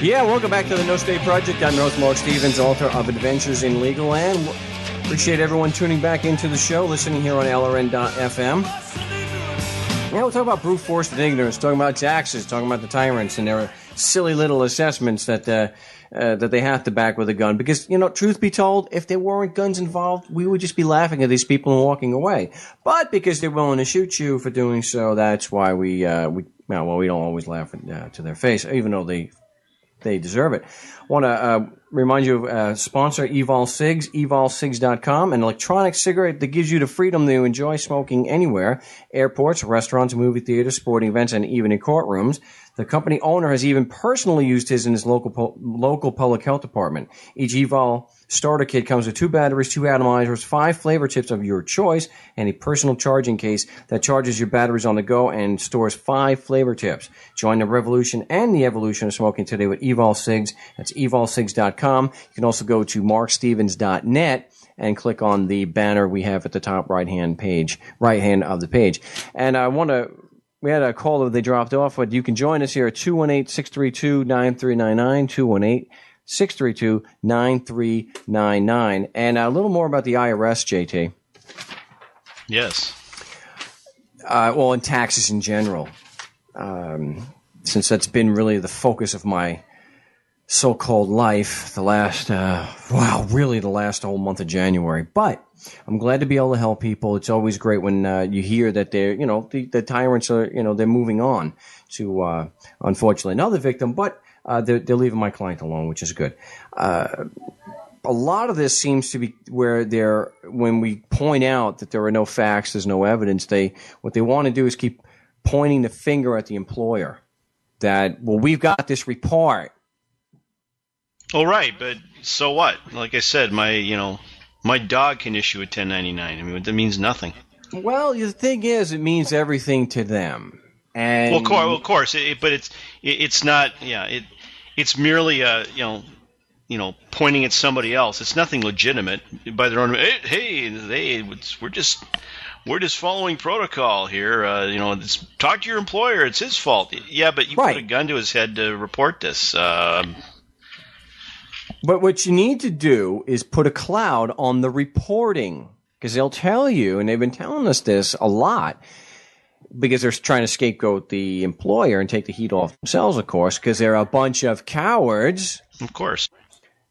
Yeah, welcome back to the No State Project. I'm your host, Mark Stevens, author of Adventures in Legal Land. Appreciate everyone tuning back into the show, listening here on LRN.FM. Now we'll talk about brute force and ignorance, talking about taxes, talking about the tyrants and their silly little assessments that they have to back with a gun. Because, you know, truth be told, if there weren't guns involved, we would just be laughing at these people and walking away. But because they're willing to shoot you for doing so, that's why we don't always laugh to their face, even though they deserve it. I want to remind you of sponsor Evol Cigs, evolcigs.com, an electronic cigarette that gives you the freedom to enjoy smoking anywhere, airports, restaurants, movie theaters, sporting events, and even in courtrooms. The company owner has even personally used his in his local public health department. Each Evol starter kit comes with 2 batteries, 2 atomizers, 5 flavor tips of your choice, and a personal charging case that charges your batteries on the go and stores 5 flavor tips. Join the revolution and the evolution of smoking today with Evol Cigs. That's evolcigs.com. You can also go to markstevens.net and click on the banner we have at the top right hand of the page. And we had a caller they dropped off, but you can join us here at 218-632-9399, 218-632-9399. And a little more about the IRS, JT. Yes. Well, and taxes in general, since that's been really the focus of my so-called life the last whole month of January. But I'm glad to be able to help people. It's always great when you hear that they're, the tyrants are, they're moving on to, unfortunately, another victim, but they're leaving my client alone, which is good. A lot of this seems to be where when we point out that there are no facts, there's no evidence, what they want to do is keep pointing the finger at the employer that, well, we've got this report. All right, but so what? Like I said, my dog can issue a 1099. I mean, that means nothing. Well, the thing is, it means everything to them. And of course, but it's not. Yeah, it's merely pointing at somebody else. It's nothing legitimate by their own. We're just following protocol here. Talk to your employer. It's his fault. Yeah, but you put a gun to his head to report this. But what you need to do is put a cloud on the reporting, because they'll tell you, and they've been telling us this a lot, because they're trying to scapegoat the employer and take the heat off themselves, of course, because they're a bunch of cowards. Of course.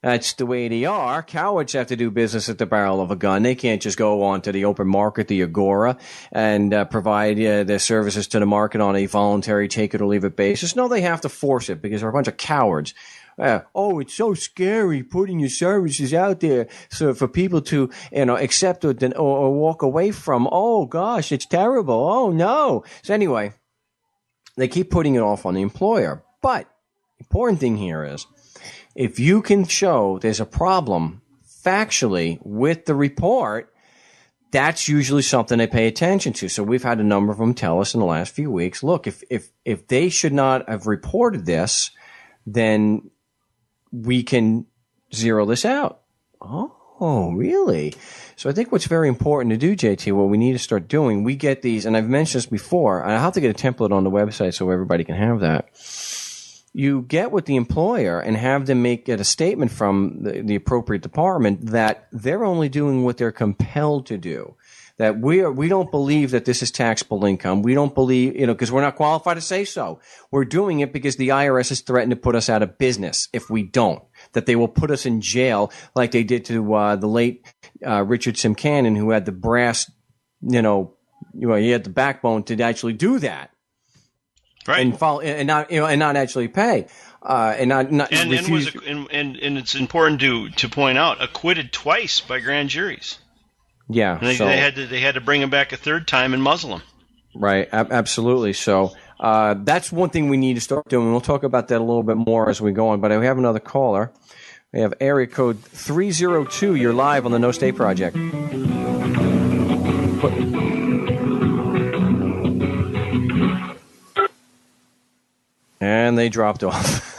That's the way they are. Cowards have to do business at the barrel of a gun. They can't just go onto the open market, the Agora, and provide their services to the market on a voluntary take-it-or-leave-it basis. No, they have to force it because they're a bunch of cowards. It's so scary putting your services out there so for people to, accept or walk away from. Oh, gosh, it's terrible. Oh, no. So anyway, they keep putting it off on the employer. But the important thing here is if you can show there's a problem factually with the report, that's usually something they pay attention to. So we've had a number of them tell us in the last few weeks, look, if they should not have reported this, then we can zero this out. Oh, really? So I think what's very important to do, JT, what we need to start doing, we get these, and I've mentioned this before, and I'll have to get a template on the website so everybody can have that. You get with the employer and have them make a statement from the appropriate department that they're only doing what they're compelled to do. That we don't believe that this is taxable income. We don't believe, because we're not qualified to say so. We're doing it because the IRS has threatened to put us out of business if we don't. That they will put us in jail like they did to the late Richard Simcannon, who had the brass, he had the backbone to actually do that, right? And not actually pay, and it's important to point out, acquitted twice by grand juries. Yeah, and they had to bring him back a third time and muzzle him. Right, absolutely. So that's one thing we need to start doing. We'll talk about that a little bit more as we go on. But we have another caller. We have area code 302. You're live on the No State Project. And they dropped off.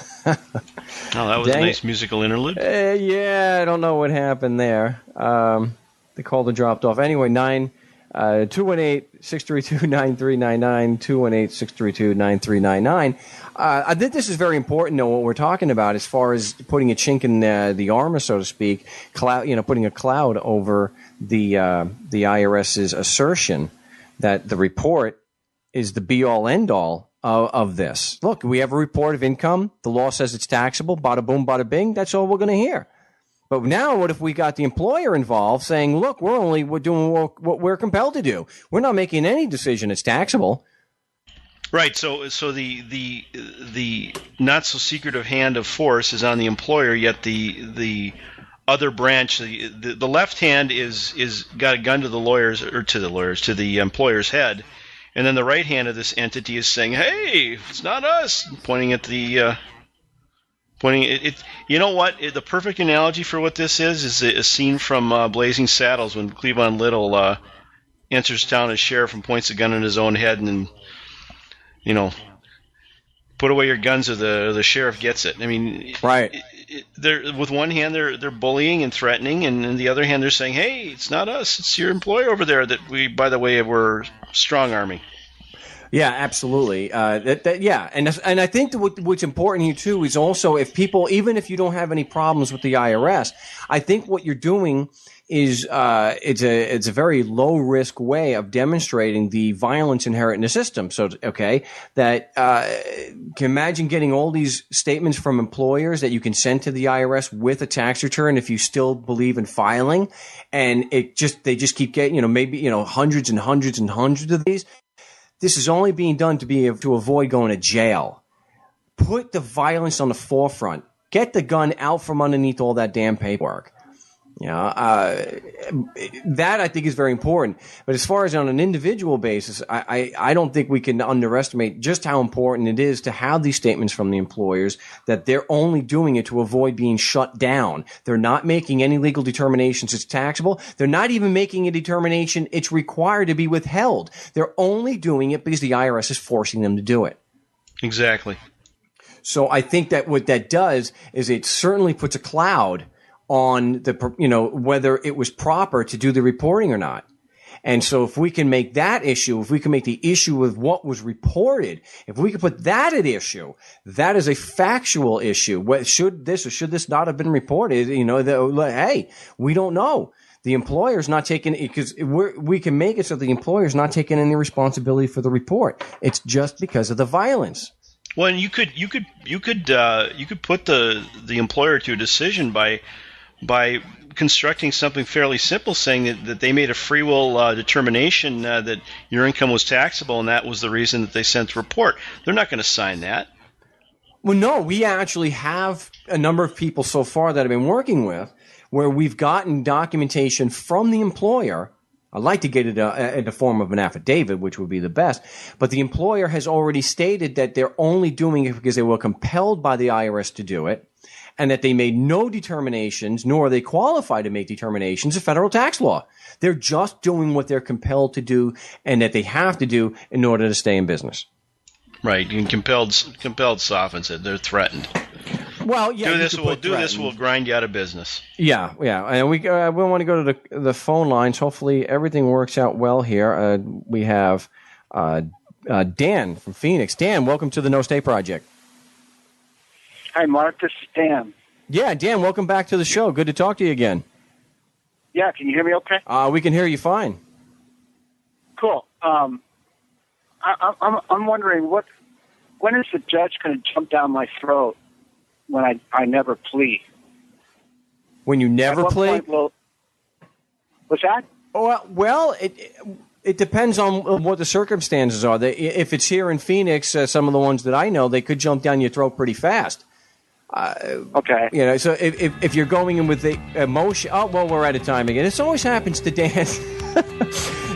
Oh, that was a nice musical interlude. Yeah, I don't know what happened there. The caller dropped off. Anyway, 218-632-9399, 218-632-9399. I think this is very important, though, what we're talking about as far as putting a chink in the armor, so to speak, putting a cloud over the IRS's assertion that the report is the be-all, end-all of this. Look, we have a report of income. The law says it's taxable. Bada boom, bada bing. That's all we're going to hear. But now what if we got the employer involved saying, look, we're doing what we're compelled to do. We're not making any decision. It's taxable. Right. So the not so secretive hand of force is on the employer, yet the other branch, the left hand is got a gun to the employer's head. And then the right hand of this entity is saying, "Hey, it's not us," pointing at the You know what? The perfect analogy for what this is a scene from Blazing Saddles when Cleavon Little enters town as sheriff and points a gun at his own head and put away your guns or the sheriff gets it. I mean, right. They're with one hand they're bullying and threatening, and in the other hand they're saying, "Hey, it's not us; it's your employer over there that we, by the way, we're strong arming." Yeah, absolutely. Yeah, and I think that what's important here too is also if people, even if you don't have any problems with the IRS, I think what you're doing is it's a very low risk way of demonstrating the violence inherent in the system. So that can imagine getting all these statements from employers that you can send to the IRS with a tax return if you still believe in filing, and they just keep getting maybe hundreds and hundreds and hundreds of these. This is only being done to be able to avoid going to jail. Put the violence on the forefront. Get the gun out from underneath all that damn paperwork. That I think is very important. But as far as on an individual basis, I don't think we can underestimate just how important it is to have these statements from the employers that they're only doing it to avoid being shut down. They're not making any legal determinations it's taxable. They're not even making a determination it's required to be withheld. They're only doing it because the IRS is forcing them to do it. Exactly. So I think that what that does is it certainly puts a cloud on the, whether it was proper to do the reporting or not. And so if we can make that issue, if we can make the issue of what was reported, if we can put that at issue, that is a factual issue. Should this not have been reported? Hey, we don't know. The employer's not taking it because we can make it so the employer's not taking any responsibility for the report. It's just because of the violence. Well, and you could put the employer to a decision by constructing something fairly simple, saying that they made a free will determination that your income was taxable, and that was the reason that they sent the report. They're not going to sign that. Well, no, we actually have a number of people so far that I've been working with where we've gotten documentation from the employer. I'd like to get it in the form of an affidavit, which would be the best. But the employer has already stated that they're only doing it because they were compelled by the IRS to do it, and that they made no determinations, nor are they qualified to make determinations of federal tax law. They're just doing what they're compelled to do and that they have to do in order to stay in business. Right, and compelled softens it. They're threatened. Well, yeah. Do this, we'll grind you out of business. Yeah. And we want to go to the phone lines. Hopefully everything works out well here. We have Dan from Phoenix. Dan, welcome to the No Stay Project. Hi, Mark. This is Dan. Yeah, Dan, welcome back to the show. Good to talk to you again. Yeah, can you hear me okay? We can hear you fine. Cool. I'm wondering when is the judge going to jump down my throat when I never plea? When you never plea? What's that? Well, it depends on what the circumstances are. If it's here in Phoenix, some of the ones that I know, they could jump down your throat pretty fast. Okay. So if you're going in with the emotion, we're out of time again. This always happens to Dan.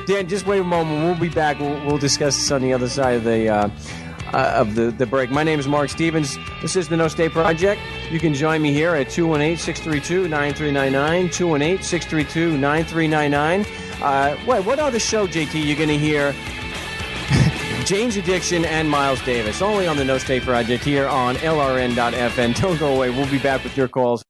Dan, just wait a moment. We'll be back. We'll discuss this on the other side of the break. My name is Mark Stevens. This is the No Stay Project. You can join me here at 218-632-9399, 218-632-9399. What other show, JT, you're going to hear? Jane's Addiction and Miles Davis, only on the No State Project here on LRN.FM. Don't go away. We'll be back with your calls.